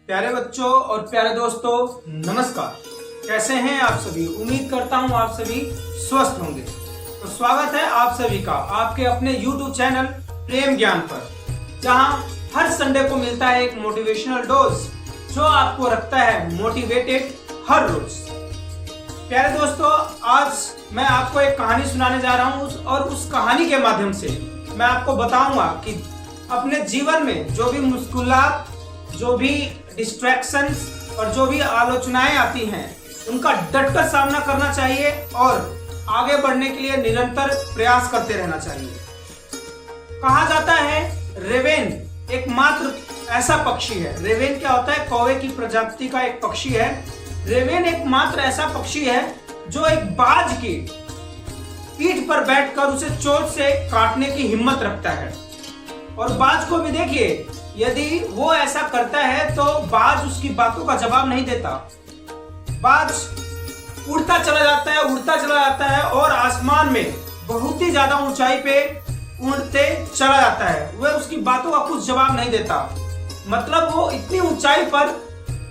प्यारे बच्चों और प्यारे दोस्तों, नमस्कार। कैसे हैं आप सभी? उम्मीद करता हूं आप सभी स्वस्थ होंगे। तो स्वागत है आप सभी का आपके अपने YouTube चैनल प्रेम ज्ञान पर, जहां हर संडे को मिलता है एक मोटिवेशनल डोज जो आपको रखता है मोटिवेटेड हर रोज। प्यारे दोस्तों, आज मैं आपको एक कहानी सुनाने जा रहा हूं और उस कहानी के माध्यम से मैं आपको बताऊंगा कि अपने जीवन में जो भी मुश्किलात, जो भी डिस्ट्रैक्शंस और जो भी आलोचनाएं आती हैं, उनका डटकर सामना करना चाहिए और आगे बढ़ने के लिए निरंतर प्रयास करते रहना चाहिए। कहा जाता है रेवेन एकमात्र ऐसा पक्षी है। रेवेन क्या होता है? कौवे की प्रजाति का एक पक्षी है। रेवेन एकमात्र ऐसा पक्षी है जो एक बाज की पीठ पर बैठकर उसे चोंच से काटने की हिम्मत रखता है। और बाज को भी देखिए, यदि वो ऐसा करता है तो बाज उसकी बातों का जवाब नहीं देता। बाज उड़ता चला जाता है और आसमान में बहुत ही ज्यादा ऊंचाई पे उड़ते चला जाता है। वह उसकी बातों का कुछ जवाब नहीं देता। मतलब वो इतनी ऊंचाई पर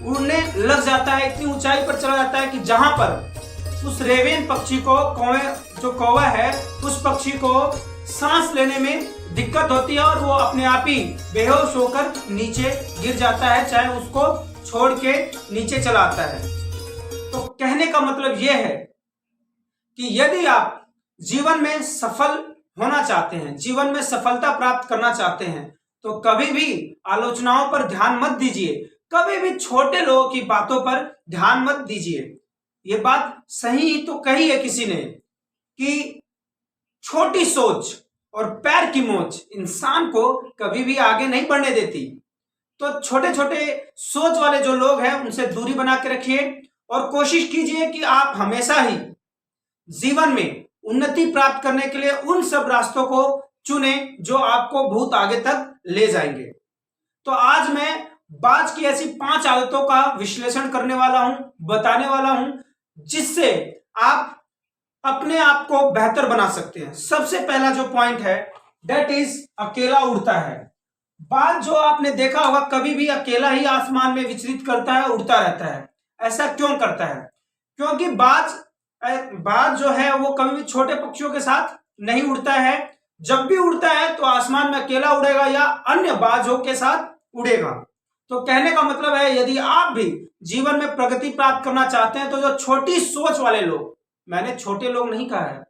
उड़ने लग जाता है, इतनी ऊंचाई पर चला जाता है कि जहां पर उस रेवेन पक्षी को, जो कौवा है, उस पक्षी को सांस लेने में दिक्कत होती है और वो अपने आप ही बेहोश होकर नीचे गिर जाता है, चाहे उसको छोड़ के नीचे चला आता है। तो कहने का मतलब यह है कि यदि आप जीवन में सफल होना चाहते हैं, जीवन में सफलता प्राप्त करना चाहते हैं, तो कभी भी आलोचनाओं पर ध्यान मत दीजिए, कभी भी छोटे लोगों की बातों पर ध्यान मत दीजिए। ये बात सही तो कही है किसी ने कि छोटी सोच और पैर की मोच इंसान को कभी भी आगे नहीं बढ़ने देती। तो छोटे छोटे सोच वाले जो लोग हैं उनसे दूरी बना के रखिए और कोशिश कीजिए कि आप हमेशा ही जीवन में उन्नति प्राप्त करने के लिए उन सब रास्तों को चुने जो आपको बहुत आगे तक ले जाएंगे। तो आज मैं बाज की ऐसी 5 आदतों का विश्लेषण करने वाला हूं, बताने वाला हूं, जिससे आप अपने आप को बेहतर बना सकते हैं। सबसे पहला जो पॉइंट है, दैट इज अकेला उड़ता है। बाज जो आपने देखा होगा कभी भी अकेला ही आसमान में विचरित करता है, उड़ता रहता है। ऐसा क्यों करता है? क्योंकि बाज जो है वो कभी भी छोटे पक्षियों के साथ नहीं उड़ता है। जब भी उड़ता है तो आसमान में अकेला उड़ेगा या अन्य बाजों के साथ उड़ेगा। तो कहने का मतलब है, यदि आप भी जीवन में प्रगति प्राप्त करना चाहते हैं तो जो छोटी सोच वाले लोग, मैंने छोटे लोग नहीं कहा है,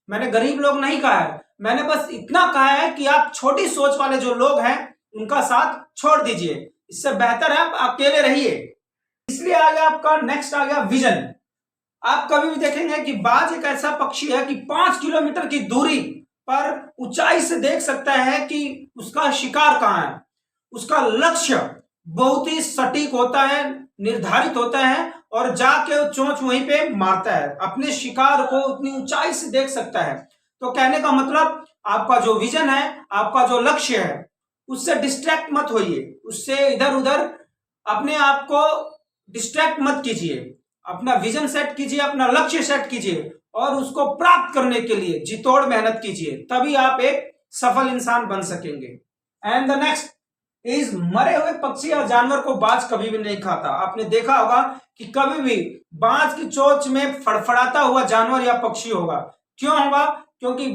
मैंने गरीब लोग नहीं कहा है, मैंने बस इतना कहा है कि आप छोटी सोच वाले जो लोग हैं उनका साथ छोड़ दीजिए। इससे बेहतर है आप अकेले रहिए। इसलिए आ गया आपका नेक्स्ट, आ गया विजन। आप कभी भी देखेंगे कि बाज एक ऐसा पक्षी है कि 5 किलोमीटर की दूरी पर ऊंचाई से देख सकता है कि उसका शिकार कहां है। उसका लक्ष्य बहुत ही सटीक होता है, निर्धारित होता है और जाके चोंच वहीं पे मारता है। अपने शिकार को उतनी ऊंचाई से देख सकता है। तो कहने का मतलब, आपका जो विजन है, आपका जो लक्ष्य है, उससे डिस्ट्रैक्ट मत होइए, उससे इधर उधर अपने आप को डिस्ट्रैक्ट मत कीजिए। अपना विजन सेट कीजिए, अपना लक्ष्य सेट कीजिए और उसको प्राप्त करने के लिए जितोड़ मेहनत कीजिए, तभी आप एक सफल इंसान बन सकेंगे। एंड द नेक्स्ट इस मरे हुए पक्षी या जानवर को बाज कभी भी नहीं खाता। आपने देखा होगा कि कभी भी बाज की चोंच में फड़फड़ाता हुआ जानवर या पक्षी होगा। क्यों होगा? क्योंकि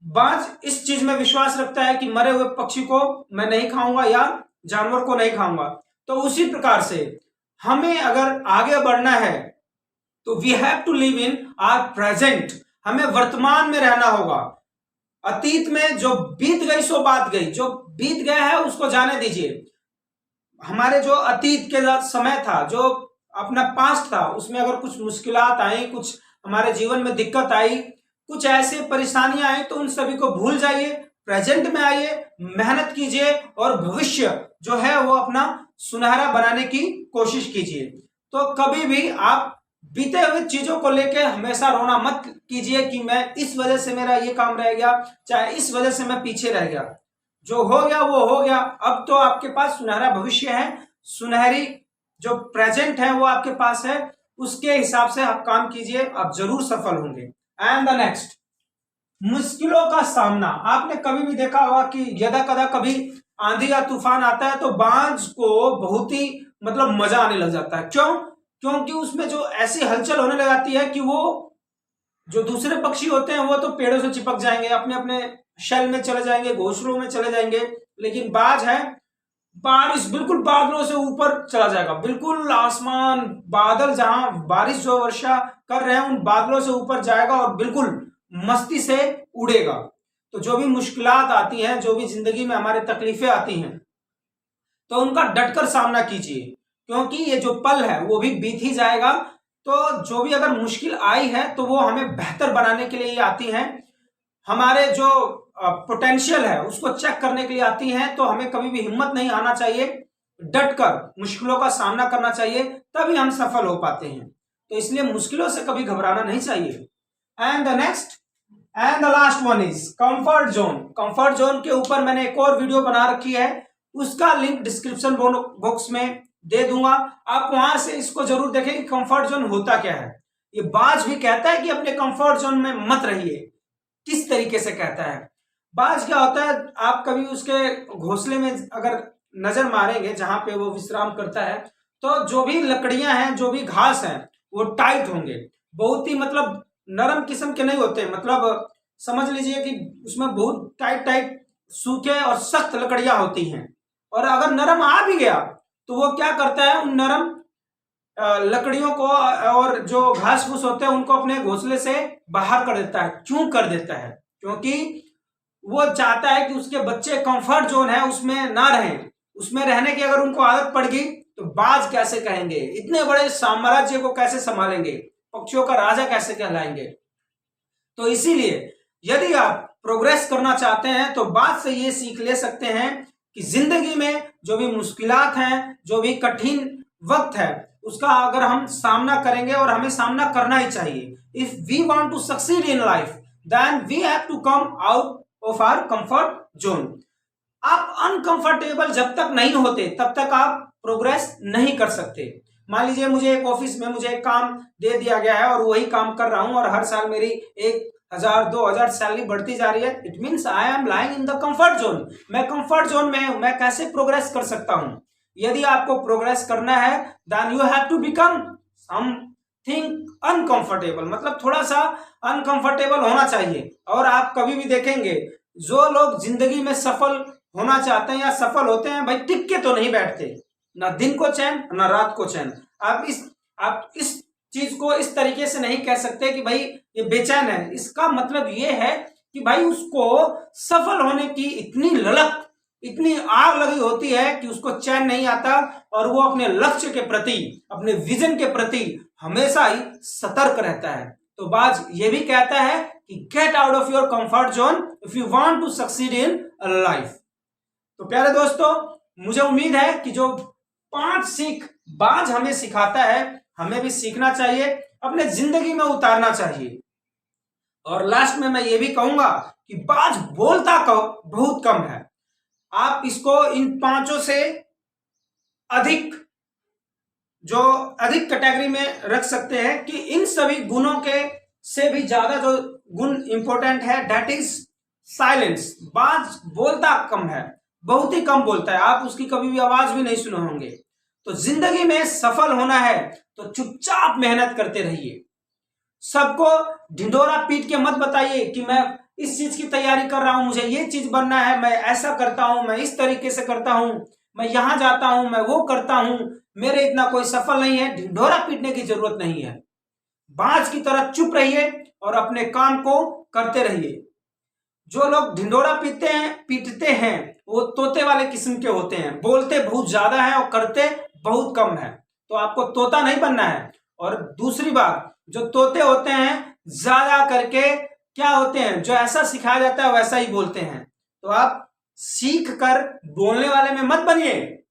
बाज इस चीज में विश्वास रखता है कि मरे हुए पक्षी को मैं नहीं खाऊंगा या जानवर को नहीं खाऊंगा। तो उसी प्रकार से हमें अगर आगे बढ़ना है तो we have to live in our present. हमें वर्तमान में रहना होगा। अतीत में जो बीत गई सो बात गई, जो बीत गया है उसको जाने दीजिए। हमारे जो अतीत के समय था, जो अपना पास्ट था, उसमें अगर कुछ मुश्किलात आई, कुछ हमारे जीवन में दिक्कत आई, कुछ ऐसे परेशानियां आई, तो उन सभी को भूल जाइए, प्रेजेंट में आइए, मेहनत कीजिए और भविष्य जो है वो अपना सुनहरा बनाने की कोशिश कीजिए। तो कभी भी आप बीते हुए चीजों को लेकर हमेशा रोना मत कीजिए कि मैं इस वजह से मेरा ये काम रह गया, चाहे इस वजह से मैं पीछे रह गया। जो हो गया वो हो गया। अब तो आपके पास सुनहरा भविष्य है, सुनहरी जो प्रेजेंट है वो आपके पास है। उसके हिसाब से आप काम कीजिए, आप जरूर सफल होंगे। एंड द नेक्स्ट, मुश्किलों का सामना। आपने कभी भी देखा होगा कि यदा कदा कभी आंधी या तूफान आता है तो बाज को बहुत ही मतलब मजा आने लग जाता है। क्यों? क्योंकि उसमें जो ऐसी हलचल होने लग जाती है कि वो जो दूसरे पक्षी होते हैं वो तो पेड़ों से चिपक जाएंगे, अपने अपने शेल में चले जाएंगे, घोंसलों में चले जाएंगे, लेकिन बाज है बारिश बिल्कुल बादलों से ऊपर चला जाएगा, बिल्कुल आसमान बादल जहां बारिश जो वर्षा कर रहे हैं उन बादलों से ऊपर जाएगा और बिल्कुल मस्ती से उड़ेगा। तो जो भी मुश्किलात आती हैं, जो भी जिंदगी में हमारे तकलीफें आती हैं, तो उनका डटकर सामना कीजिए, क्योंकि ये जो पल है वो भी बीत ही जाएगा। तो जो भी अगर मुश्किल आई है तो वो हमें बेहतर बनाने के लिए आती हैं, हमारे जो पोटेंशियल है उसको चेक करने के लिए आती हैं। तो हमें कभी भी हिम्मत नहीं आना चाहिए, डटकर मुश्किलों का सामना करना चाहिए, तभी हम सफल हो पाते हैं। तो इसलिए मुश्किलों से कभी घबराना नहीं चाहिए। And the next and the last one is comfort zone. Comfort zone के ऊपर मैंने एक और वीडियो बना रखी है, उसका लिंक डिस्क्रिप्शन बॉक्स में दे दूंगा, आप वहां से इसको जरूर देखें कि कंफर्ट जोन होता क्या है। ये बाज भी कहता है कि अपने कंफर्ट जोन में मत रहिए। किस तरीके से कहता है? बाज क्या होता है, आप कभी उसके घोंसले में अगर नजर मारेंगे जहां पे वो विश्राम करता है, तो जो भी लकड़ियां हैं, जो भी घास है, वो टाइट होंगे, बहुत ही मतलब नरम किस्म के नहीं होते, मतलब समझ लीजिए कि उसमें बहुत टाइट टाइट सूखे और सख्त लकड़ियां होती हैं। और अगर नरम आ भी गया तो वो क्या करता है, उन नरम लकड़ियों को और जो घास फूस होते हैं उनको अपने घोंसले से बाहर कर देता है। क्यों कर देता है? क्योंकि वो चाहता है कि उसके बच्चे कंफर्ट जोन है उसमें ना रहें। उसमें रहने की अगर उनको आदत पड़ गई तो बाज कैसे कहेंगे, इतने बड़े साम्राज्य को कैसे संभालेंगे, पक्षियों का राजा कैसे कहलाएंगे। तो इसीलिए यदि आप प्रोग्रेस करना चाहते हैं तो बात से ये सीख ले सकते हैं कि जिंदगी में जो भी मुश्किलात हैं, जो भी कठिन वक्त है, उसका अगर हम सामना करेंगे, और हमें सामना करना ही चाहिए, if we want to succeed in life then we have to come out of our comfort zone. आप अनकंफर्टेबल जब तक नहीं होते तब तक आप प्रोग्रेस नहीं कर सकते। मान लीजिए मुझे एक ऑफिस में मुझे एक काम दे दिया गया है और वही काम कर रहा हूं और हर साल मेरी 1,000-2,000 सैलरी बढ़ती जा रही है, it means I am lying in the comfort zone. मैं कंफर्ट जोन में हूं, मैं कैसे प्रोग्रेस कर सकता हूं? यदि आपको प्रोग्रेस करना है then you have to become something uncomfortable, मतलब थोड़ा सा अनकंफर्टेबल होना चाहिए। और आप कभी भी देखेंगे जो लोग जिंदगी में सफल होना चाहते हैं या सफल होते हैं, भाई टिक के तो नहीं बैठते, ना दिन को चैन ना रात को चैन। आप इस चीज को इस तरीके से नहीं कह सकते कि भाई ये बेचैन है। इसका मतलब ये है कि भाई उसको सफल होने की इतनी ललक, इतनी आग लगी होती है कि उसको चैन नहीं आता और वो अपने लक्ष्य के प्रति, अपने विजन के प्रति हमेशा ही सतर्क रहता है। तो बाज ये भी कहता है कि get out of your comfort zone if you want to succeed in life. तो प्यारे दोस्तों, मुझे उम्मीद है कि जो 5 सीख बाज हमें सिखाता है, हमें भी सीखना चाहिए, अपने जिंदगी में उतारना चाहिए। और लास्ट में मैं ये भी कहूंगा कि बाज बोलता बहुत कम है। आप इसको इन 5 से अधिक कैटेगरी में रख सकते हैं कि इन सभी गुणों के से भी ज्यादा जो गुण इंपॉर्टेंट है, दैट इज साइलेंस। बाज बोलता कम है, बहुत ही कम बोलता है, आप उसकी कभी भी आवाज भी नहीं सुने होंगे। तो जिंदगी में सफल होना है तो चुपचाप मेहनत करते रहिए। सबको ढिंढोरा पीट के मत बताइए कि मैं इस चीज की तैयारी कर रहा हूं, मुझे ये चीज बनना है, मैं ऐसा करता हूं, मैं इस तरीके से करता हूं, मैं यहां जाता हूं, मैं वो करता हूं, मेरे इतना कोई सफल नहीं है। ढिंढोरा पीटने की जरूरत नहीं है। बाज की तरह चुप रहिए और अपने काम को करते रहिए। जो लोग ढिंढोरा पीटते हैं वो तोते वाले किस्म के होते हैं, बोलते बहुत ज्यादा है और करते बहुत कम है। तो आपको तोता नहीं बनना है। और दूसरी बात, जो तोते होते हैं ज्यादा करके क्या होते हैं, जो ऐसा सिखाया जाता है वैसा ही बोलते हैं। तो आप सीख कर बोलने वाले में मत बनिए,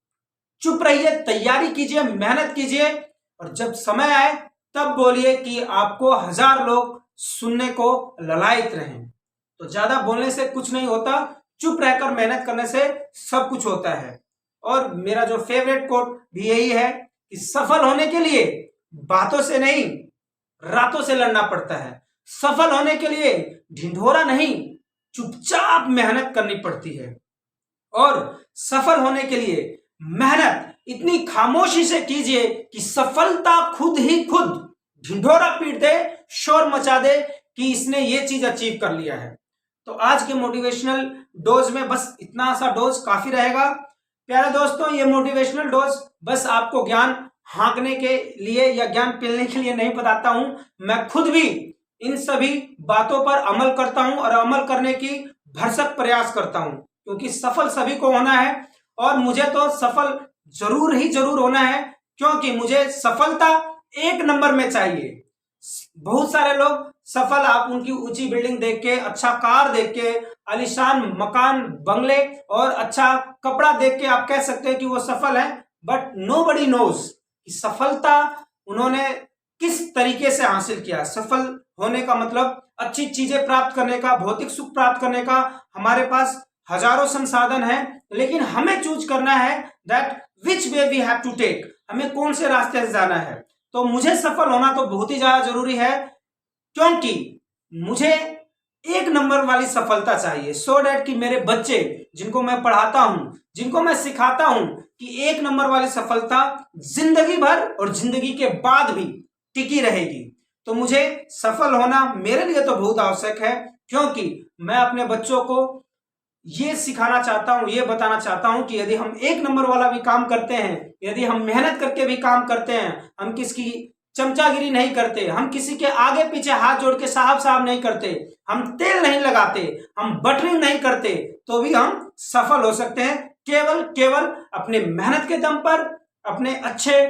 चुप रहिए, तैयारी कीजिए, मेहनत कीजिए, और जब समय आए तब बोलिए कि आपको 1000 लोग सुनने को ललायत रहें। तो ज्यादा बोलने से कुछ नहीं होता, चुप रहकर मेहनत करने से सब कुछ होता है। और मेरा जो फेवरेट कोट भी यही है कि सफल होने के लिए बातों से नहीं, रातों से लड़ना पड़ता है। सफल होने के लिए ढिंढोरा नहीं, चुपचाप मेहनत करनी पड़ती है। और सफल होने के लिए मेहनत इतनी खामोशी से कीजिए कि सफलता खुद ही खुद ढिंढोरा पीट दे, शोर मचा दे कि इसने ये चीज अचीव कर लिया है। तो आज के मोटिवेशनल डोज में बस इतना सा डोज काफी रहेगा। प्यारे दोस्तों, ये मोटिवेशनल डोज बस आपको ज्ञान हाँकने के लिए या ज्ञान पिलने के लिए नहीं बताता हूं, मैं खुद भी इन सभी बातों पर अमल करता हूं और अमल करने की भरसक प्रयास करता हूं, क्योंकि सफल सभी को होना है और मुझे तो सफल जरूर ही जरूर होना है, क्योंकि मुझे सफलता एक नंबर में चाहिए। बहुत सारे लोग सफल, आप उनकी ऊंची बिल्डिंग देख के, अच्छा कार देख के, आलीशान मकान बंगले और अच्छा कपड़ा देख के आप कह सकते हैं कि वो सफल है, बट नोबडी नोज कि सफलता उन्होंने किस तरीके से हासिल किया। सफल होने का मतलब अच्छी चीजें प्राप्त करने का, भौतिक सुख प्राप्त करने का हमारे पास हजारों संसाधन है, लेकिन हमें चूज करना है that which way we have to take, हमें कौन से रास्ते से जाना है। तो मुझे सफल होना तो बहुत ही ज्यादा जरूरी है, क्योंकि मुझे एक नंबर वाली सफलता चाहिए, सो डैट कि मेरे बच्चे जिनको मैं पढ़ाता हूं, जिनको मैं सिखाता हूं, कि एक नंबर वाली सफलता जिंदगी भर और जिंदगी के बाद भी टिकी रहेगी। तो मुझे सफल होना मेरे लिए तो बहुत आवश्यक है, क्योंकि मैं अपने बच्चों को ये सिखाना चाहता हूं, ये बताना चाहता हूं कि यदि हम एक नंबर वाला भी काम करते हैं, यदि हम मेहनत करके भी काम करते हैं, हम किसकी चमचागिरी नहीं करते, हम किसी के आगे पीछे हाथ जोड़ के साहब साहब नहीं करते, हम तेल नहीं लगाते, हम बटरिंग नहीं करते, तो भी हम सफल हो सकते हैं केवल केवल अपने मेहनत के दम पर, अपने अच्छे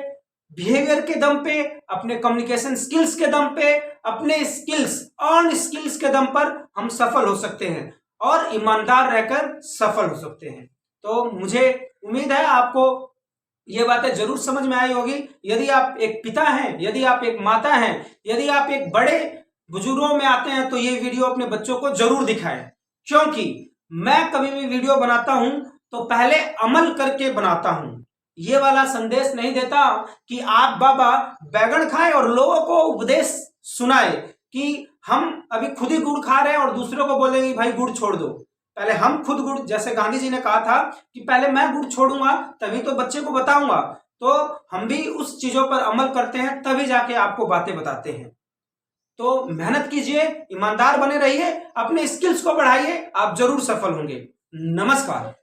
बिहेवियर के दम पे, अपने कम्युनिकेशन स्किल्स के दम पे, अपने स्किल्स अर्न स्किल्स के दम पर हम सफल हो सकते हैं और ईमानदार रहकर सफल हो सकते हैं। तो मुझे उम्मीद है आपको ये बातें जरूर समझ में आई होगी। यदि आप एक पिता हैं, यदि आप एक माता हैं, यदि आप एक बड़े बुजुर्गों में आते हैं, तो ये वीडियो अपने बच्चों को जरूर दिखाएं, क्योंकि मैं कभी भी वीडियो बनाता हूं तो पहले अमल करके बनाता हूं। ये वाला संदेश नहीं देता कि आप बाबा बैगन खाएं और लोगों को उपदेश सुनाए कि हम अभी खुद ही गुड़ खा रहे हैं और दूसरों को बोलेंगे भाई गुड़ छोड़ दो। पहले हम खुद गुड़, जैसे गांधी जी ने कहा था कि पहले मैं गुड़ छोड़ूंगा तभी तो बच्चे को बताऊंगा, तो हम भी उस चीजों पर अमल करते हैं, तभी जाके आपको बातें बताते हैं। तो मेहनत कीजिए, ईमानदार बने रहिए, अपने स्किल्स को बढ़ाइए, आप जरूर सफल होंगे। नमस्कार।